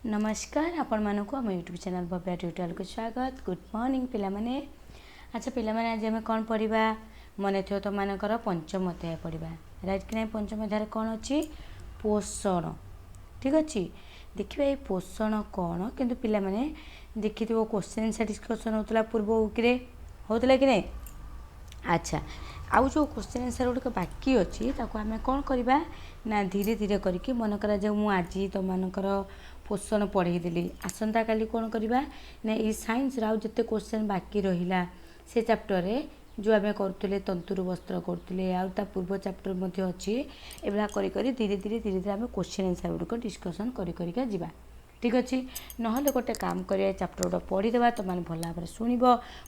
नमस्कार आपण मानक आम यूट्यूब चैनल भव्या ट्यूटोरियल को स्वागत। गुड मॉर्निंग पिला माने। अच्छा पिला माने आज आम कौन पढ़ा मन थो तुम मानकर पंचम अध्याय पढ़ा राइट कि नहीं। पंचम अध्याय कौन अच्छी पोषण ठीक अच्छे। देखिए ये पोषण कौन किंतु पिला माने देखि क्वेश्चन आंसर डिस्कशन होता पूर्व होता कि नहीं। अच्छा आउ जो क्वेश्चन आंसर गुड़िक बाकी अच्छी आम कौन करवा ना धीरे धीरे करके मन करा जो मुझे आज तुम मानकर पोषण पढ़ेदेली आसंता काली कौन करवा ना ये साइंस आउ जिते क्वेश्चन बाकी रहा से चैप्टर रे जो आम करुले तंतुर वस्त्र करुले आ पूर्व चैप्टर अच्छी एभा धीरे धीरे धीरे धीरे आम क्वेश्चन आंसर गुड़िक डिस्कसन कर जा ठीक अच्छे। ना गोटे काम कर चैप्टर गुड़ा पढ़ीदे तो मैंने भल भाव शुणव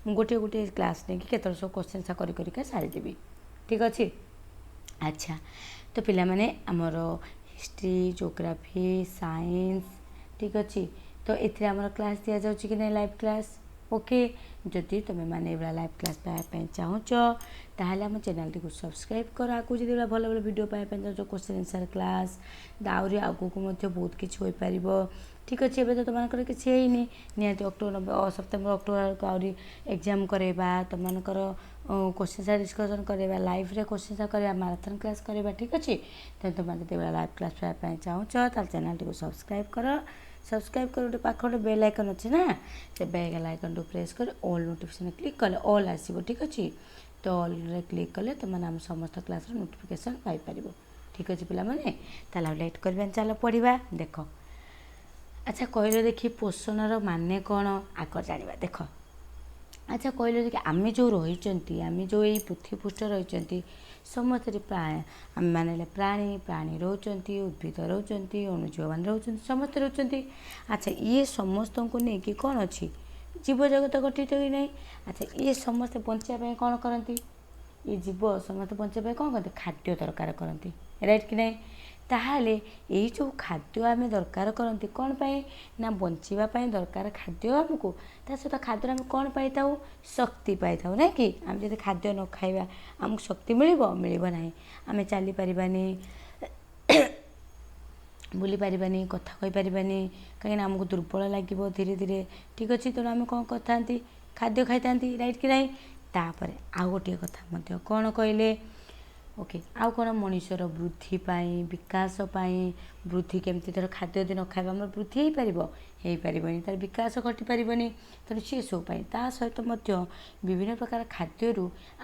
मुझे गोटे गोटे क्लास नहीं कि सब क्वेश्चन कर सारीदेवी ठीक अच्छे। अच्छा तो पिला माने आमर हिस्ट्री जियोग्राफी साइंस ठीक अच्छे। तो ये आमर क्लास दि जाऊँ कि नहीं लाइव क्लास ओके। जदि तुम मैंने लाइव क्लास पाइबा चाहूच ताहले आम चैनल टी सब्सक्राइब कर आगे जब भल भल वीडियो पाइबा चाहूँ क्वेश्चन आंसर क्लास दाउरी आगू को बहुत किसी हो पार ठीक अच्छे। एवं तो तुम किसी निहती अक्टोबर सेप्टेम्बर अक्टोबर को आहरी एग्जाम करवा तुम मानकर क्वेश्चन आंसर डिस्कसन करवा लाइव रे क्वेश्चन आंसर करवा मैराथन क्लास करवा ठीक अच्छे। तो तुम जब लाइव क्लास पाइबा चाहूँ तो चैनल टी सब्सक्राइब कर गोटे पाख गोटे बेल आइकन अच्छे ना से बेल आइकन टू प्रेस कर ऑल नोटिफिकेशन क्लिक कले ऑल आसो ठीक अच्छे। तो ऑल रे क्लिक कले तुम आम समस्त क्लास नोटिफिकेशन पाइपर ठीक अच्छे पिला माने। ताला लेट करवा चलो पढ़ा देख। अच्छा कहल देखिए पोषणर माने कौन आग जाना देख। अच्छा कहल देखिए आम जो रही आम जो ये पृथ्वी पृष्ठ रही समस्त आम मान प्राणी प्राणी रोचंती उद्भिद रोचंती अणुजीव मान रोचंती समस्त रोचंती। अच्छा ये समस्त को लेकिन कौन अच्छी जीव जगत गठित ही नहीं। अच्छा ये समस्त बचापी कौन करती ये जीव समस्त बचापी कौन करते खाद्य दरकार करती राइट कि नहीं। ताहले यही जो खाद्य आम दरकार करती कौन पाई ना बचापी दरकार खाद्य आमको ता सहित खाद्य आम कौन पाई था शक्ति पाई था ना कि आम जब खाद्य न खाइबा आमको शक्ति मिल ना आम चली पारानी बुली पारानी कथा कही पारानी कहीं आमको दुर्बल लगे धीरे धीरे ठीक अच्छे। तेणु आम कौन करता खाद्य खाई था राइट कि नहीं। तापर आउ गोटे कथा कौन कहले ओके आउ कौन मनुष्यर वृद्धि विकास वृद्धि केमती धर खाद्य यदि न खाइबा आम वृद्धि हो पारनी तार विकास घटी पारनी तेणु सी सब ता सहित विभिन्न प्रकार खाद्य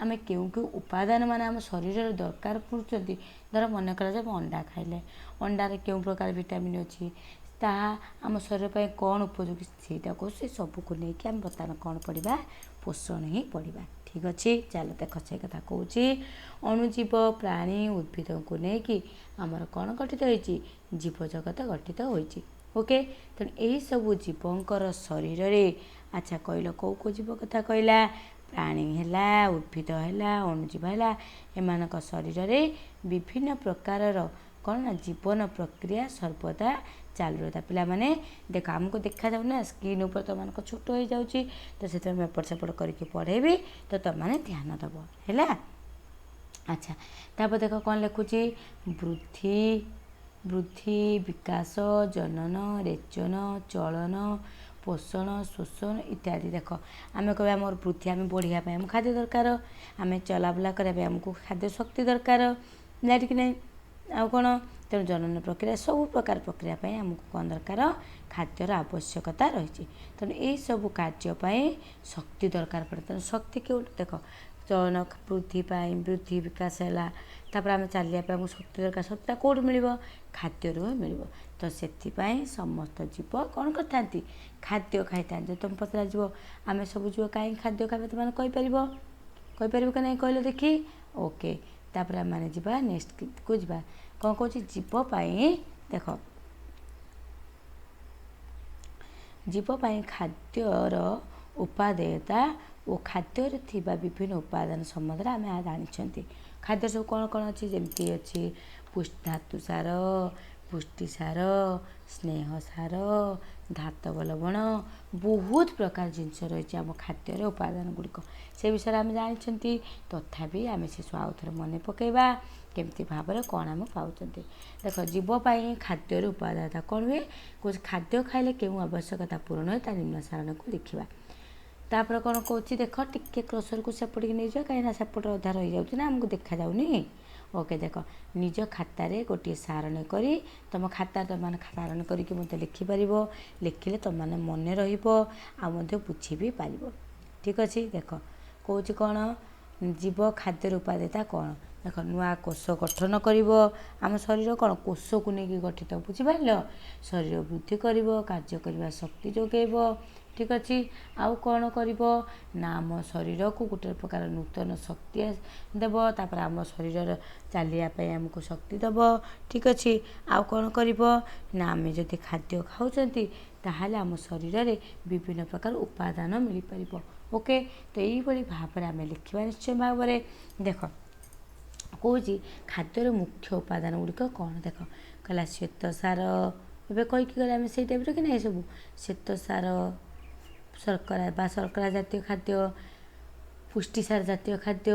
आम क्यों क्यों उपादान मान आम शरीर दरकार पड़ुंट धर मन कर अंडा खाइले अंडार क्यों प्रकार विटामिन अच्छी ताहा आम शरीर पर कौन उपयोगी सेटा को से सबको लेकिन आम बर्तमान कौन पढ़ा पोषण ही पढ़ा ठीक अच्छे। चलो देख से कथा कौन अणुजीव प्राणी उद्भिद को लेकिन आमर कौन गठित होती जीव जगत गठित होती ओके। तेणु यही सब जीवंकर शरीर रे अच्छा कहल कौ जीव कथा कहला प्राणी है उद्भिद है अणुजीव है एम शरीर रे विभिन्न प्रकार कौन ना जीवन प्रक्रिया सर्वदा चालू रहता पिला माने देख आमको देखा जाऊ ना स्क्रीन ऊपर तुम मान छोट हो जाऊँगी तो से एपट सेपट करके पढ़ेबी तो तुम मैंने ध्यान दब है। अच्छा तापर देख कौन लिखुची वृद्धि वृद्धि विकास जनन रेचन चलन पोषण शोषण इत्यादि देख आम कह मोर वृद्धि आम बढ़िया आम खाद्य दरकार आम चलाबुला करने आमको खाद्य शक्ति दरकार लाइट कि नहीं आउ कौन तेणु जनन प्रक्रिया सब प्रकार प्रक्रिया आमको कौन दरकार खाद्यर आवश्यकता रही तेणु यही सब कार्यपाई शक्ति दरकार पड़े। तेणु शक्ति क्यों देख चलन वृद्धि वृद्धि विकास है तापर आम चलिए आमको शक्ति दरकार शक्ति कौट मिल खाद्य मिल तो से समस्त जीव कौन करता खाद्य खाई था। तुम पचरा जीव आम सब जीव कहीं खाद्य खाइबा तुम कहीपर कि नहीं कहल देखी ओके। तापर आम मैंने जा नेक्स्ट को जा कौन कौन जीवपाई देख जीवपाई खाद्यर उपादेयता और खाद्य विभिन्न उपादान संबंध में आम जानी खाद्य सब कौन कौन अच्छी जमती अच्छी धातु सार पुष्टि सार स्नेह सार धातव लवण बहुत प्रकार जिनस रही आम खाद्यर उपादान गुड़िक से विषय आम जानी तथापि आम से आउ थे मन पकईवा କେମିତି ଭାବରେ କ'ଣ ଆମେ ପାଉଛନ୍ତି। ଦେଖ ଜୀବ ପାଇଁ ଖାଦ୍ୟର ଉପାଦାୟତା କ'ଣ ହୁଏ, କହୁଛି ଖାଦ୍ୟ ଖାଇଲେ କେଉଁ ଆବଶ୍ୟକତା ପୂରଣ ହୁଏ ତା ନିମ୍ନ ସାରଣୀକୁ ଦେଖିବା। ତାପରେ କ'ଣ କହୁଛି ଦେଖ ଟିକେ କ୍ରସରକୁ ସେପଟିକି ନେଇଯିବା, କାହିଁକିନା ସେପଟେ ଅଧା ରହିଯାଉଛି ନା ଆମକୁ ଦେଖାଯାଉନି। ଓକେ ଦେଖ ନିଜ ଖାତାରେ ଗୋଟିଏ ସାରଣୀ କରି ତୁମ ଖାତାରେ ତୁମମାନେ ସାରଣୀ କରିକି ମୋତେ ଲେଖିପାରିବ। ଲେଖିଲେ ତୁମମାନେ ମନେ ରହିବ ଆଉ ମଧ୍ୟ ବୁଝି ବି ପାରିବ। ଠିକ୍ ଅଛି। ଦେଖ କହୁଛି କ'ଣ ଜୀବ ଖାଦ୍ୟର ଉପାଦେୟତା କ'ଣ, ଦେଖ ନୂଆ କୋଷ ଗଠନ କରିବ। ଆମ ଶରୀର କ'ଣ କୋଷକୁ ନେଇକି ଗଠିତ, ବୁଝିପାରିଲ। ଶରୀର ବୃଦ୍ଧି କରିବ, କାର୍ଯ୍ୟ କରିବା ଶକ୍ତି ଯୋଗାଇବ। ଠିକ୍ ଅଛି। ଆଉ କ'ଣ କରିବ ନା ଆମ ଶରୀରକୁ ଗୋଟେ ପ୍ରକାର ନୂତନ ଶକ୍ତି ଦେବ। ତାପରେ ଆମ ଶରୀରର ଚାଲିବା ପାଇଁ ଆମକୁ ଶକ୍ତି ଦେବ। ଠିକ୍ ଅଛି। ଆଉ କ'ଣ କରିବ ନା ଆମେ ଯଦି ଖାଦ୍ୟ ଖାଉଛନ୍ତି ତାହେଲେ ଆମ ଶରୀରରେ ବିଭିନ୍ନ ପ୍ରକାର ଉପାଦାନ ମିଳିପାରିବ। ଓକେ, ତ ଏଇଭଳି ଭାବରେ ଆମେ ଲେଖିବା ନିଶ୍ଚୟ ଭାବରେ। ଦେଖ କହୁଛି ଖାଦ୍ୟର ମୁଖ୍ୟ ଉପାଦାନ ଗୁଡ଼ିକ କ'ଣ, ଦେଖ କହିଲା ଶ୍ୱେତସାର, ଏବେ କହିକି ଗଲେ ଆମେ ସେଇ ଟାଇପ୍ର କି ନାହିଁ ସବୁ, ଶ୍ୱେତସାର ଶର୍କରା ବା ଶର୍କରା ଜାତୀୟ ଖାଦ୍ୟ, ପୁଷ୍ଟିସାର ଜାତୀୟ ଖାଦ୍ୟ,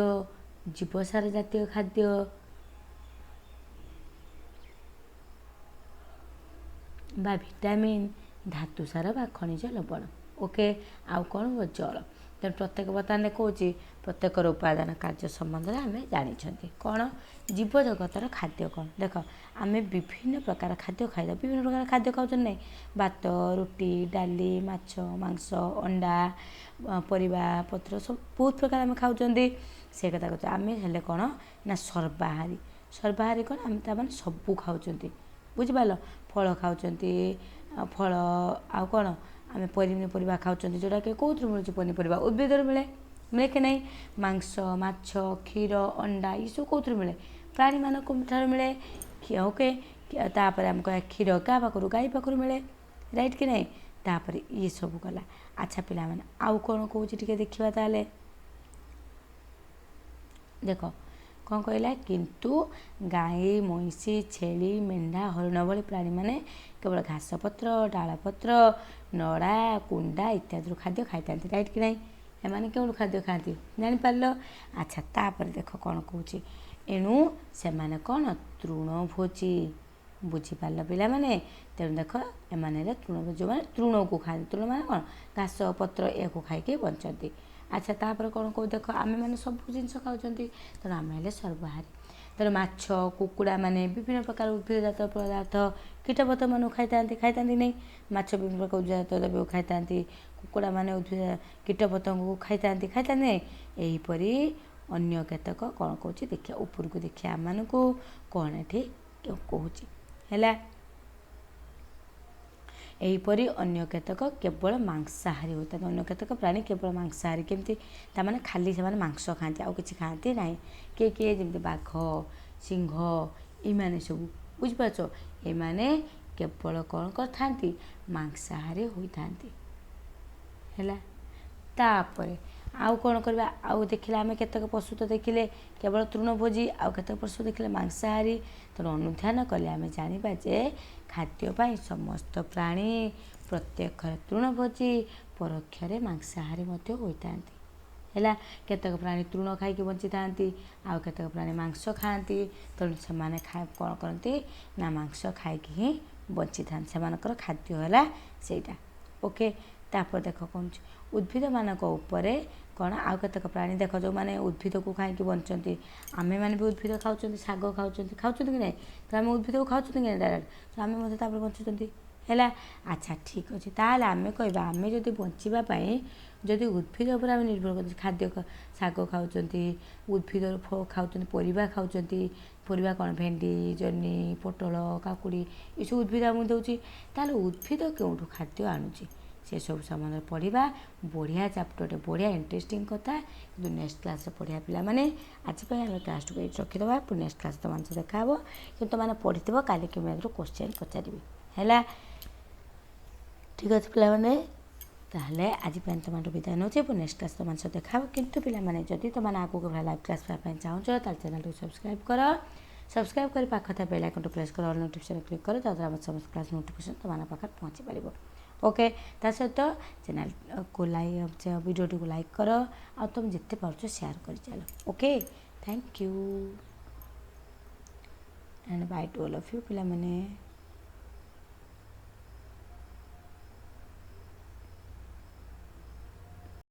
ଜୀବସାର ଜାତୀୟ ଖାଦ୍ୟ, ବା ଭିଟାମିନ୍, ଧାତୁସାର ବା ଖଣିଜ ଲବଣ। ଓକେ, ଆଉ କ'ଣ ଜଳ। ତେଣୁ ପ୍ରତ୍ୟେକ ବର୍ତ୍ତମାନ କହୁଛି ପ୍ରତ୍ୟେକର ଉପାଦାନ କାର୍ଯ୍ୟ ସମ୍ବନ୍ଧରେ ଆମେ ଜାଣିଛନ୍ତି। କ'ଣ ଜୀବଜଗତର ଖାଦ୍ୟ କ'ଣ, ଦେଖ ଆମେ ବିଭିନ୍ନ ପ୍ରକାର ଖାଦ୍ୟ ଖାଇବା, ବିଭିନ୍ନ ପ୍ରକାର ଖାଦ୍ୟ ଖାଉଛନ୍ତି ନାହିଁ, ଭାତ, ରୁଟି, ଡାଲି, ମାଛ, ମାଂସ, ଅଣ୍ଡା, ପରିବା ପତ୍ର ସବୁ ବହୁତ ପ୍ରକାର ଆମେ ଖାଉଛନ୍ତି। ସେ କଥା କହୁଛୁ ଆମେ ହେଲେ କ'ଣ ନା ସର୍ବାହାରୀ। ସର୍ବାହାରୀ କ'ଣ, ଆମେ ତା'ମାନେ ସବୁ ଖାଉଛନ୍ତି, ବୁଝିପାରିଲ। ଫଳ ଖାଉଛନ୍ତି, ଫଳ ଆଉ କ'ଣ ଆମେ ପନିପରିବା ଖାଉଛନ୍ତି, ଯେଉଁଟାକି କେଉଁଥିରୁ ମିଳୁଛି ପନିପରିବା, ଉଦ୍ଭିଦରୁ ମିଳେ କି ନାହିଁ। ମାଂସ, ମାଛ, କ୍ଷୀର, ଅଣ୍ଡା ଏସବୁ କେଉଁଥିରୁ ମିଳେ, ପ୍ରାଣୀମାନଙ୍କ ଠାରୁ ମିଳେ। ଓକେ, ତାପରେ ଆମେ କହିବା କ୍ଷୀର କାହା ପାଖରୁ, ଗାଈ ପାଖରୁ ମିଳେ, ରାଇଟ୍ କି ନାହିଁ। ତାପରେ ଇଏ ସବୁ ଗଲା। ଆଚ୍ଛା ପିଲାମାନେ ଆଉ କ'ଣ କହୁଛି ଟିକେ ଦେଖିବା ତାହେଲେ। ଦେଖ କ'ଣ କହିଲା, କିନ୍ତୁ ଗାଈ, ମଇଁଷି, ଛେଳି, ମେଣ୍ଢା, ହରିଣ ଭଳି ପ୍ରାଣୀମାନେ କେବଳ ଘାସପତ୍ର, ଡାଳପତ୍ର, ନଡ଼ା, କୁଣ୍ଡା ଇତ୍ୟାଦିରୁ ଖାଦ୍ୟ ଖାଇଥାନ୍ତି, ରାଇଟ୍ କି ନାହିଁ। ଏମାନେ କେଉଁଠୁ ଖାଦ୍ୟ ଖାଆନ୍ତି ଜାଣିପାରିଲ। ଆଚ୍ଛା ତାପରେ ଦେଖ କ'ଣ କହୁଛି, ଏଣୁ ସେମାନେ କ'ଣ ତୃଣଭୋଜୀ, ବୁଝିପାରିଲ ପିଲାମାନେ। ତେଣୁ ଦେଖ ଏମାନେ ହେଲେ ତୃଣଭୋଜୀ, ଯେଉଁମାନେ ତୃଣକୁ ଖାଆନ୍ତି। ତୃଣ ମାନେ କ'ଣ, ଘାସ ପତ୍ର ଏହାକୁ ଖାଇକି ବଞ୍ଚନ୍ତି। ଆଚ୍ଛା ତାପରେ କ'ଣ କହୁ, ଦେଖ ଆମେମାନେ ସବୁ ଜିନିଷ ଖାଉଛନ୍ତି, ତେଣୁ ଆମେ ହେଲେ ସର୍ବାହାରୀ। ତେଣୁ ମାଛ, କୁକୁଡ଼ା ମାନେ ବିଭିନ୍ନ ପ୍ରକାର ଉଦ୍ଭିଦଜାତ ପଦାର୍ଥ କୀଟପତଙ୍ଗମାନଙ୍କୁ ଖାଇଥାନ୍ତି ନାହିଁ। ମାଛ ବିଭିନ୍ନ ପ୍ରକାର ଉଦ୍ଭିଦଜାତ ଦ୍ରବ୍ୟକୁ ଖାଇଥାନ୍ତି, କୁକୁଡ଼ା ମାନେ ଉଦ୍ଭିଦ କୀଟପତଙ୍ଗକୁ ଖାଇଥାନ୍ତି ନାହିଁ। ଏହିପରି ଅନ୍ୟ କେତେକ କ'ଣ କହୁଛି ଦେଖିବା, ଉପରକୁ ଦେଖିବା ଆମମାନଙ୍କୁ କ'ଣ ଏଠି କହୁଛି ହେଲା। ଏହିପରି ଅନ୍ୟ କେତେକ କେବଳ ମାଂସାହାରୀ ହୋଇଥାନ୍ତି। ଅନ୍ୟ କେତେକ ପ୍ରାଣୀ କେବଳ ମାଂସାହାରୀ, କେମିତି ତା'ମାନେ ଖାଲି ସେମାନେ ମାଂସ ଖାଆନ୍ତି, ଆଉ କିଛି ଖାଆନ୍ତି ନାହିଁ। କିଏ କିଏ, ଯେମିତି ବାଘ, ସିଂହ, ଏମାନେ ସବୁ, ବୁଝିପାରୁଛ। ଏମାନେ କେବଳ କ'ଣ କରିଥାନ୍ତି, ମାଂସାହାରୀ ହୋଇଥାନ୍ତି ହେଲା। ତାପରେ ଆଉ କ'ଣ କରିବା, ଆଉ ଦେଖିଲେ ଆମେ କେତେକ ପଶୁ ତ ଦେଖିଲେ କେବଳ ତୃଣଭୋଜୀ, ଆଉ କେତେକ ପଶୁ ଦେଖିଲେ ମାଂସାହାରୀ। ତେଣୁ ଅନୁଧ୍ୟାନ କଲେ ଆମେ ଜାଣିବା ଯେ ଖାଦ୍ୟ ପାଇଁ ସମସ୍ତ ପ୍ରାଣୀ ପ୍ରତ୍ୟକ୍ଷରେ ତୃଣଭୋଜୀ, ପରୋକ୍ଷରେ ମାଂସାହାରୀ ମଧ୍ୟ ହୋଇଥାନ୍ତି ହେଲା। କେତେକ ପ୍ରାଣୀ ତୃଣ ଖାଇକି ବଞ୍ଚିଥାନ୍ତି, ଆଉ କେତେକ ପ୍ରାଣୀ ମାଂସ ଖାଆନ୍ତି। ତେଣୁ ସେମାନେ କ'ଣ କରନ୍ତି ନା ମାଂସ ଖାଇକି ହିଁ ବଞ୍ଚିଥାନ୍ତି, ସେମାନଙ୍କର ଖାଦ୍ୟ ହେଲା ସେଇଟା। ଓକେ, ତାପରେ ଦେଖ କହୁଛି ଉଦ୍ଭିଦମାନଙ୍କ ଉପରେ କ'ଣ ଆଉ କେତେକ ପ୍ରାଣୀ, ଦେଖ ଯେଉଁମାନେ ଉଦ୍ଭିଦକୁ ଖାଇକି ବଞ୍ଚନ୍ତି। ଆମେମାନେ ବି ଉଦ୍ଭିଦ ଖାଉଛନ୍ତି, ଶାଗ ଖାଉଛନ୍ତି କି ନାହିଁ, ତ ଆମେ ଉଦ୍ଭିଦକୁ ଖାଉଛନ୍ତି କି ନାହିଁ ଡାଇରେକ୍ଟ, ତ ଆମେ ମଧ୍ୟ ତାପରେ ବଞ୍ଚୁଛନ୍ତି ହେଲା। ଆଚ୍ଛା ଠିକ୍ ଅଛି, ତାହେଲେ ଆମେ କହିବା ଆମେ ଯଦି ବଞ୍ଚିବା ପାଇଁ ଯଦି ଉଦ୍ଭିଦ ଉପରେ ଆମେ ନିର୍ଭର କରୁଛୁ, ଖାଦ୍ୟ ଶାଗ ଖାଉଛନ୍ତି, ଉଦ୍ଭିଦର ଫଳ ଖାଉଛନ୍ତି, ପରିବା ଖାଉଛନ୍ତି, ପରିବା କ'ଣ ଭେଣ୍ଡି, ଜହ୍ନି, ପୋଟଳ, କାକୁଡ଼ି ଏସବୁ ଉଦ୍ଭିଦ ଆମକୁ ଦେଉଛି, ତାହେଲେ ଉଦ୍ଭିଦ କେଉଁଠୁ ଖାଦ୍ୟ ଆଣୁଛି ସେସବୁ ସମ୍ବନ୍ଧରେ ପଢ଼ିବା। ବଢ଼ିଆ ଚାପ୍ଟରଟେ, ବଢ଼ିଆ ଇଣ୍ଟରେଷ୍ଟିଂ କଥା, କିନ୍ତୁ ନେକ୍ସଟ କ୍ଲାସ୍ରେ ପଢ଼ିବା ପିଲାମାନେ। ଆଜି ପାଇଁ ଆମେ କ୍ଲାସ୍ଟିକୁ ଏଇଠି ରଖିଦେବା, ପୁଣି ନେକ୍ସଟ କ୍ଲାସ୍ ତୁମମାନଙ୍କ ସହ ଦେଖା ହେବ। କିନ୍ତୁ ତୁମମାନେ ପଢ଼ିଥିବ, କାଲିକି ମୁଁ ଏଥିରୁ କୋଶ୍ଚିନ୍ ପଚାରିବି ହେଲା। ଠିକ୍ ଅଛି ପିଲାମାନେ, ତାହେଲେ ଆଜି ପାଇଁ ତୁମଠୁ ବିଦାୟ ନେଉଛି, ପୁଣି ନେକ୍ସଟ କ୍ଲାସ୍ ତୁମମାନଙ୍କ ସହ ଦେଖା ହେବ। କିନ୍ତୁ ପିଲାମାନେ ଯଦି ତୁମମାନେ ଆଗକୁ ଲାଇଭ୍ କ୍ଲାସ୍ ପାଇବା ପାଇଁ ଚାହୁଁଛ ତାହେଲେ ଚ୍ୟାନେଲକୁ ସବସ୍କ୍ରାଇବ୍ କର। ସବସ୍କ୍ରାଇବ୍ କରି ପାଖ ଥିବା ବେଲ୍ ଆଇକନ୍କୁ ପ୍ରେସ୍ କର, ଅଲ୍ ନୋଟିଫିକେସନ୍ କ୍ଲିକ୍ କର, ଯାହାଦ୍ୱାରା ଆମର ସମସ୍ତ କ୍ଲାସ୍ ନୋଟିଫିକେସନ୍ ତୁମମାନଙ୍କ ପାଖରେ ପହଞ୍ଚି ପାରିବ। ଓକେ, ତା ସହିତ ଚ୍ୟାନେଲକୁ ଭିଡ଼ିଓଟିକୁ ଲାଇକ୍ କର, ଆଉ ତୁମେ ଯେତେ ପାରୁଛ ସେୟାର କରି ଚାଲ। Okay, thank you. And bye to all of you पिला माने।